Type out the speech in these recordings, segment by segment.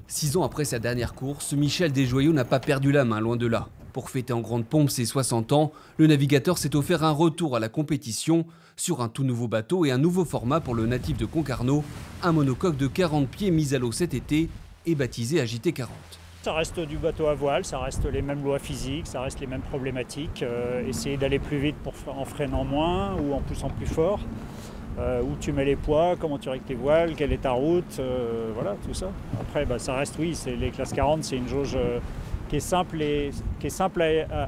6 ans après sa dernière course, Michel Desjoyaux n'a pas perdu la main, loin de là. Pour fêter en grande pompe ses 60 ans, le navigateur s'est offert un retour à la compétition sur un tout nouveau bateau et un nouveau format pour le natif de Concarneau, un monocoque de 40 pieds mis à l'eau cet été et baptisé AJT40. Ça reste du bateau à voile, ça reste les mêmes lois physiques, ça reste les mêmes problématiques. Essayer d'aller plus vite en freinant moins ou en poussant plus fort. Où tu mets les poids, comment tu règles tes voiles, quelle est ta route, voilà, tout ça. Après, ça reste, oui, les classes 40, c'est une jauge qui est simple,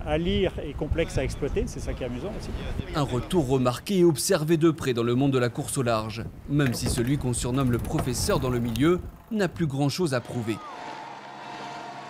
à lire et complexe à exploiter, c'est ça qui est amusant aussi. Un retour remarqué et observé de près dans le monde de la course au large, même si celui qu'on surnomme le professeur dans le milieu n'a plus grand-chose à prouver.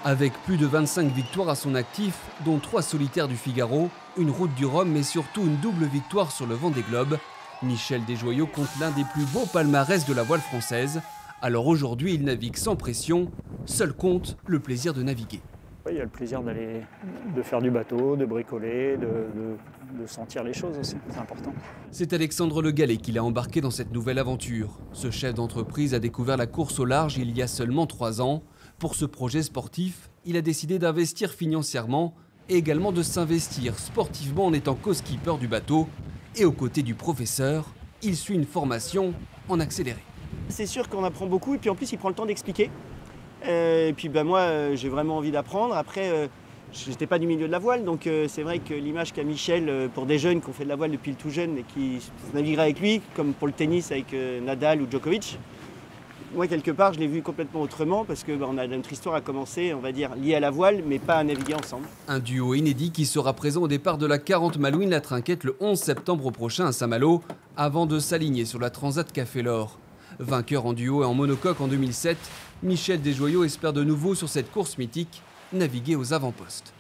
Avec plus de 25 victoires à son actif, dont 3 solitaires du Figaro, une route du Rhum, mais surtout une double victoire sur le Vendée Globe, Michel Desjoyaux compte l'un des plus beaux palmarès de la voile française. Alors aujourd'hui, il navigue sans pression. Seul compte le plaisir de naviguer. Il y a le plaisir de faire du bateau, de bricoler, de sentir les choses aussi, c'est important. C'est Alexandre Le Gallay qui l'a embarqué dans cette nouvelle aventure. Ce chef d'entreprise a découvert la course au large il y a seulement 3 ans. Pour ce projet sportif, il a décidé d'investir financièrement et également de s'investir sportivement en étant co-skipper du bateau. Et aux côtés du professeur, il suit une formation en accéléré. C'est sûr qu'on apprend beaucoup et puis en plus il prend le temps d'expliquer. Et puis moi j'ai vraiment envie d'apprendre. Après je n'étais pas du milieu de la voile, donc c'est vrai que l'image qu'a Michel pour des jeunes qui ont fait de la voile depuis le tout jeune et qui navigueraient avec lui, comme pour le tennis avec Nadal ou Djokovic, moi quelque part je l'ai vu complètement autrement parce que notre histoire a commencé, on va dire, liée à la voile mais pas à naviguer ensemble. Un duo inédit qui sera présent au départ de la 40 Malouine-La Trinquette le 11 septembre prochain à Saint-Malo, avant de s'aligner sur la Transat Café l'Or. Vainqueur en duo et en monocoque en 2007, Michel Desjoyaux espère de nouveau sur cette course mythique naviguer aux avant-postes.